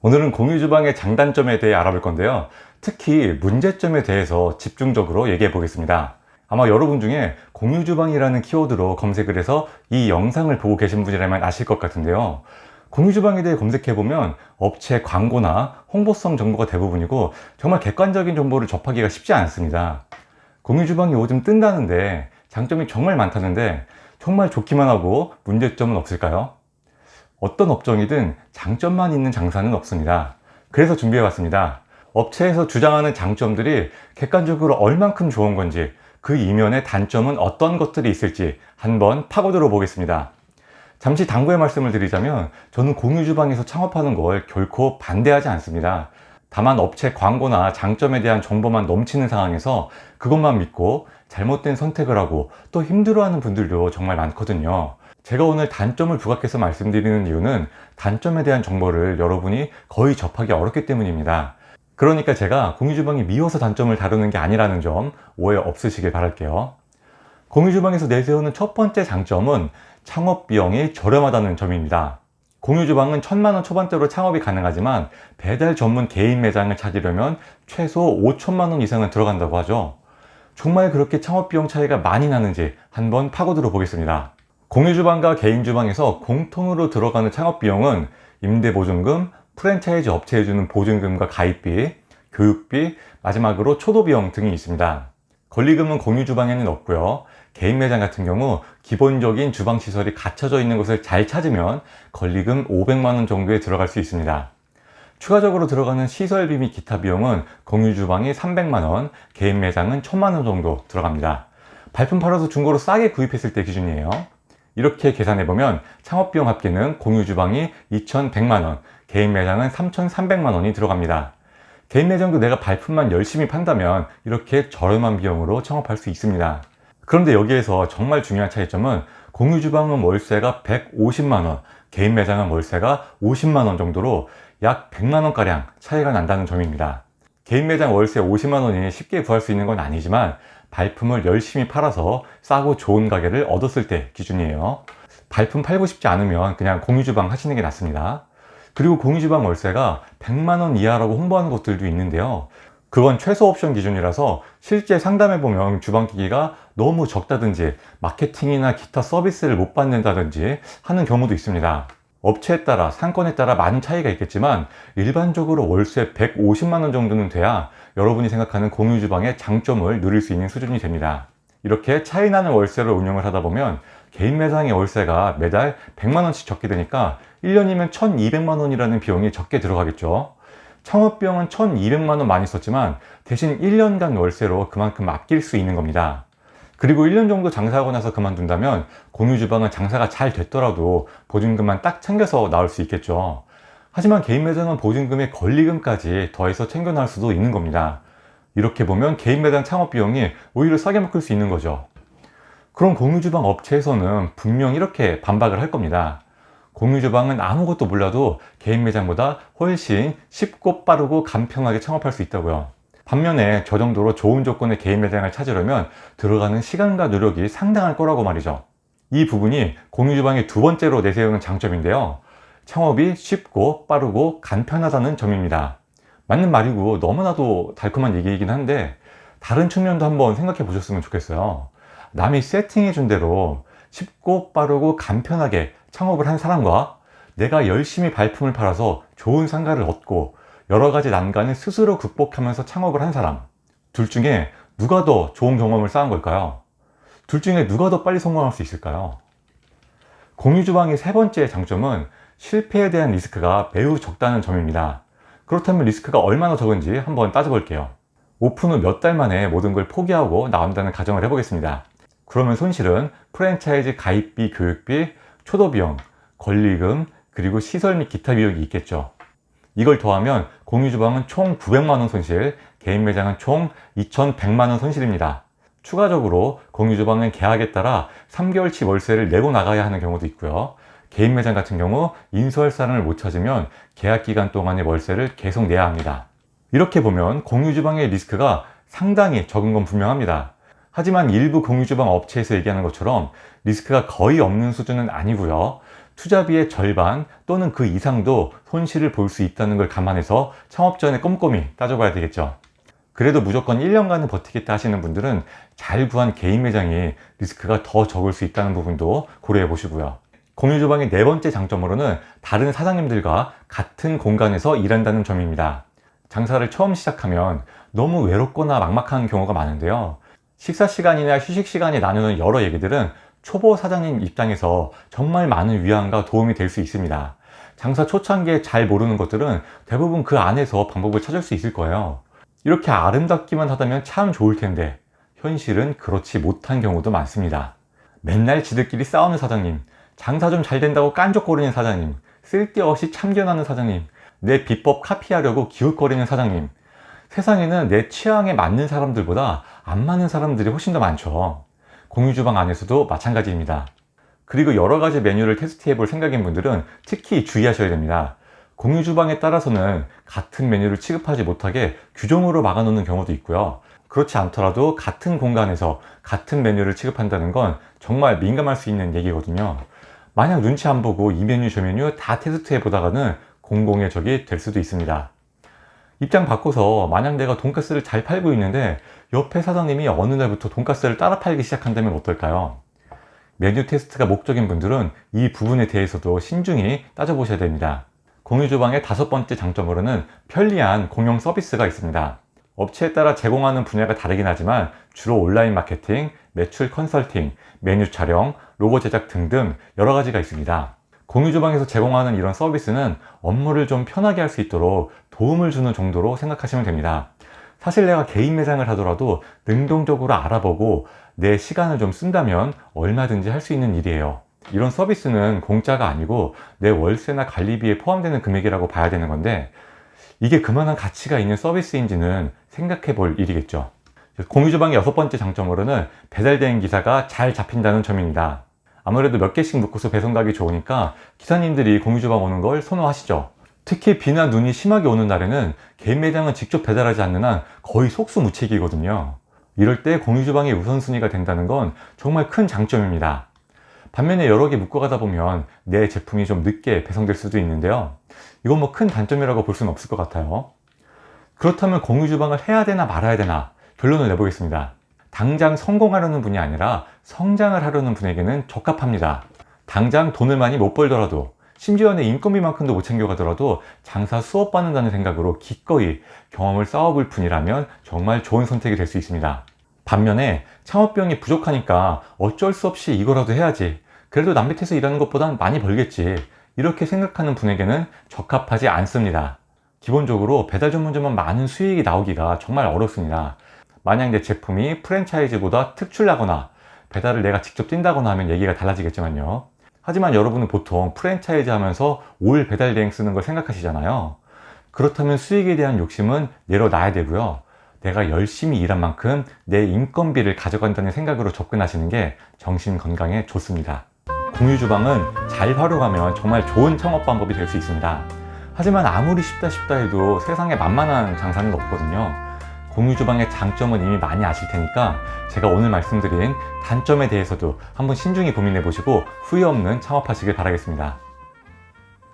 오늘은 공유주방의 장단점에 대해 알아볼 건데요. 특히 문제점에 대해서 집중적으로 얘기해 보겠습니다. 아마 여러분 중에 공유주방이라는 키워드로 검색을 해서 이 영상을 보고 계신 분이라면 아실 것 같은데요. 공유주방에 대해 검색해보면 업체 광고나 홍보성 정보가 대부분이고 정말 객관적인 정보를 접하기가 쉽지 않습니다. 공유주방이 요즘 뜬다는데 장점이 정말 많다는데 정말 좋기만 하고 문제점은 없을까요? 어떤 업종이든 장점만 있는 장사는 없습니다. 그래서 준비해봤습니다. 업체에서 주장하는 장점들이 객관적으로 얼만큼 좋은 건지, 그 이면의 단점은 어떤 것들이 있을지 한번 파고들어 보겠습니다. 잠시 당부의 말씀을 드리자면 저는 공유주방에서 창업하는 걸 결코 반대하지 않습니다. 다만 업체 광고나 장점에 대한 정보만 넘치는 상황에서 그것만 믿고 잘못된 선택을 하고 또 힘들어하는 분들도 정말 많거든요. 제가 오늘 단점을 부각해서 말씀드리는 이유는 단점에 대한 정보를 여러분이 거의 접하기 어렵기 때문입니다. 그러니까 제가 공유주방이 미워서 단점을 다루는 게 아니라는 점 오해 없으시길 바랄게요. 공유주방에서 내세우는 첫 번째 장점은 창업 비용이 저렴하다는 점입니다. 공유주방은 1000만원 초반대로 창업이 가능하지만 배달 전문 개인 매장을 찾으려면 최소 5천만원 이상은 들어간다고 하죠. 정말 그렇게 창업 비용 차이가 많이 나는지 한번 파고들어 보겠습니다. 공유주방과 개인주방에서 공통으로 들어가는 창업비용은 임대보증금, 프랜차이즈 업체에 주는 보증금과 가입비, 교육비, 마지막으로 초도비용 등이 있습니다. 권리금은 공유주방에는 없고요. 개인 매장 같은 경우 기본적인 주방시설이 갖춰져 있는 곳을 잘 찾으면 권리금 500만원 정도에 들어갈 수 있습니다. 추가적으로 들어가는 시설비 및 기타 비용은 공유주방이 300만원, 개인 매장은 1000만원 정도 들어갑니다. 발품 팔아서 중고로 싸게 구입했을 때 기준이에요. 이렇게 계산해보면 창업비용 합계는 공유주방이 2100만원, 개인 매장은 3300만원이 들어갑니다. 개인 매장도 내가 발품만 열심히 판다면 이렇게 저렴한 비용으로 창업할 수 있습니다. 그런데 여기에서 정말 중요한 차이점은 공유주방은 월세가 150만원, 개인 매장은 월세가 50만원 정도로 약 100만원가량 차이가 난다는 점입니다. 개인 매장 월세 50만원이 쉽게 구할 수 있는 건 아니지만 발품을 열심히 팔아서 싸고 좋은 가게를 얻었을 때 기준이에요. 발품 팔고 싶지 않으면 그냥 공유주방 하시는 게 낫습니다. 그리고 공유주방 월세가 100만원 이하라고 홍보하는 곳들도 있는데요. 그건 최소 옵션 기준이라서 실제 상담해보면 주방기기가 너무 적다든지 마케팅이나 기타 서비스를 못 받는다든지 하는 경우도 있습니다. 업체에 따라 상권에 따라 많은 차이가 있겠지만 일반적으로 월세 150만원 정도는 돼야 여러분이 생각하는 공유주방의 장점을 누릴 수 있는 수준이 됩니다. 이렇게 차이 나는 월세로 운영을 하다 보면 개인 매장의 월세가 매달 100만원씩 적게 되니까 1년이면 1200만원이라는 비용이 적게 들어가겠죠. 창업비용은 1200만원 많이 썼지만 대신 1년간 월세로 그만큼 아낄 수 있는 겁니다. 그리고 1년 정도 장사하고 나서 그만둔다면 공유주방은 장사가 잘 됐더라도 보증금만 딱 챙겨서 나올 수 있겠죠. 하지만 개인 매장은 보증금에 권리금까지 더해서 챙겨 나올 수도 있는 겁니다. 이렇게 보면 개인 매장 창업 비용이 오히려 싸게 먹힐 수 있는 거죠. 그럼 공유주방 업체에서는 분명 이렇게 반박을 할 겁니다. 공유주방은 아무것도 몰라도 개인 매장보다 훨씬 쉽고 빠르고 간편하게 창업할 수 있다고요. 반면에 저 정도로 좋은 조건의 개인 매장을 찾으려면 들어가는 시간과 노력이 상당할 거라고 말이죠. 이 부분이 공유주방의 두 번째로 내세우는 장점인데요. 창업이 쉽고 빠르고 간편하다는 점입니다. 맞는 말이고 너무나도 달콤한 얘기이긴 한데 다른 측면도 한번 생각해 보셨으면 좋겠어요. 남이 세팅해 준 대로 쉽고 빠르고 간편하게 창업을 한 사람과 내가 열심히 발품을 팔아서 좋은 상가를 얻고 여러 가지 난관을 스스로 극복하면서 창업을 한 사람, 둘 중에 누가 더 좋은 경험을 쌓은 걸까요? 둘 중에 누가 더 빨리 성공할 수 있을까요? 공유주방의 세 번째 장점은 실패에 대한 리스크가 매우 적다는 점입니다. 그렇다면 리스크가 얼마나 적은지 한번 따져볼게요. 오픈 후 몇 달 만에 모든 걸 포기하고 나온다는 가정을 해보겠습니다. 그러면 손실은 프랜차이즈 가입비, 교육비, 초도비용, 권리금, 그리고 시설 및 기타 비용이 있겠죠. 이걸 더하면 공유주방은 총 900만원 손실, 개인 매장은 총 2100만원 손실입니다. 추가적으로 공유주방은 계약에 따라 3개월치 월세를 내고 나가야 하는 경우도 있고요. 개인 매장 같은 경우 인수할 사람을 못 찾으면 계약 기간 동안의 월세를 계속 내야 합니다. 이렇게 보면 공유주방의 리스크가 상당히 적은 건 분명합니다. 하지만 일부 공유주방 업체에서 얘기하는 것처럼 리스크가 거의 없는 수준은 아니고요. 투자비의 절반 또는 그 이상도 손실을 볼 수 있다는 걸 감안해서 창업 전에 꼼꼼히 따져봐야 되겠죠. 그래도 무조건 1년간은 버티겠다 하시는 분들은 잘 구한 개인 매장이 리스크가 더 적을 수 있다는 부분도 고려해 보시고요. 공유주방의 네 번째 장점으로는 다른 사장님들과 같은 공간에서 일한다는 점입니다. 장사를 처음 시작하면 너무 외롭거나 막막한 경우가 많은데요. 식사 시간이나 휴식 시간에 나누는 여러 얘기들은 초보 사장님 입장에서 정말 많은 위안과 도움이 될 수 있습니다. 장사 초창기에 잘 모르는 것들은 대부분 그 안에서 방법을 찾을 수 있을 거예요. 이렇게 아름답기만 하다면 참 좋을 텐데 현실은 그렇지 못한 경우도 많습니다. 맨날 지들끼리 싸우는 사장님, 장사 좀 잘 된다고 깐족거리는 사장님, 쓸데없이 참견하는 사장님, 내 비법 카피하려고 기웃거리는 사장님. 세상에는 내 취향에 맞는 사람들보다 안 맞는 사람들이 훨씬 더 많죠. 공유주방 안에서도 마찬가지입니다. 그리고 여러 가지 메뉴를 테스트해 볼 생각인 분들은 특히 주의하셔야 됩니다. 공유주방에 따라서는 같은 메뉴를 취급하지 못하게 규정으로 막아놓는 경우도 있고요. 그렇지 않더라도 같은 공간에서 같은 메뉴를 취급한다는 건 정말 민감할 수 있는 얘기거든요. 만약 눈치 안 보고 이 메뉴 저 메뉴 다 테스트해 보다가는 공공의 적이 될 수도 있습니다. 입장 바꿔서 만약 내가 돈가스를 잘 팔고 있는데 옆에 사장님이 어느 날부터 돈가스를 따라 팔기 시작한다면 어떨까요? 메뉴 테스트가 목적인 분들은 이 부분에 대해서도 신중히 따져보셔야 됩니다. 공유주방의 다섯 번째 장점으로는 편리한 공용 서비스가 있습니다. 업체에 따라 제공하는 분야가 다르긴 하지만 주로 온라인 마케팅, 매출 컨설팅, 메뉴 촬영, 로고 제작 등등 여러 가지가 있습니다. 공유주방에서 제공하는 이런 서비스는 업무를 좀 편하게 할 수 있도록 도움을 주는 정도로 생각하시면 됩니다. 사실 내가 개인 매장을 하더라도 능동적으로 알아보고 내 시간을 좀 쓴다면 얼마든지 할 수 있는 일이에요. 이런 서비스는 공짜가 아니고 내 월세나 관리비에 포함되는 금액이라고 봐야 되는 건데 이게 그만한 가치가 있는 서비스인지는 생각해 볼 일이겠죠. 공유주방의 여섯 번째 장점으로는 배달대행 기사가 잘 잡힌다는 점입니다. 아무래도 몇 개씩 묶어서 배송 가기 좋으니까 기사님들이 공유주방 오는 걸 선호하시죠. 특히 비나 눈이 심하게 오는 날에는 개인 매장은 직접 배달하지 않는 한 거의 속수무책이거든요. 이럴 때 공유주방이 우선순위가 된다는 건 정말 큰 장점입니다. 반면에 여러 개 묶어가다 보면 내 제품이 좀 늦게 배송될 수도 있는데요. 이건 뭐 큰 단점이라고 볼 수는 없을 것 같아요. 그렇다면 공유주방을 해야 되나 말아야 되나 결론을 내보겠습니다. 당장 성공하려는 분이 아니라 성장을 하려는 분에게는 적합합니다. 당장 돈을 많이 못 벌더라도 심지어 내 인건비만큼도 못 챙겨가더라도 장사 수업 받는다는 생각으로 기꺼이 경험을 쌓아볼 분이라면 정말 좋은 선택이 될 수 있습니다. 반면에 창업비용이 부족하니까 어쩔 수 없이 이거라도 해야지, 그래도 남 밑에서 일하는 것보단 많이 벌겠지, 이렇게 생각하는 분에게는 적합하지 않습니다. 기본적으로 배달 전문점은 많은 수익이 나오기가 정말 어렵습니다. 만약 내 제품이 프랜차이즈보다 특출나거나 배달을 내가 직접 뛴다거나 하면 얘기가 달라지겠지만요. 하지만 여러분은 보통 프랜차이즈 하면서 올 배달 대행 쓰는 걸 생각하시잖아요. 그렇다면 수익에 대한 욕심은 내려놔야 되고요. 내가 열심히 일한 만큼 내 인건비를 가져간다는 생각으로 접근하시는 게 정신 건강에 좋습니다. 공유주방은 잘 활용하면 정말 좋은 창업 방법이 될 수 있습니다. 하지만 아무리 쉽다 해도 세상에 만만한 장사는 없거든요. 공유주방의 장점은 이미 많이 아실 테니까 제가 오늘 말씀드린 단점에 대해서도 한번 신중히 고민해 보시고 후회 없는 창업하시길 바라겠습니다.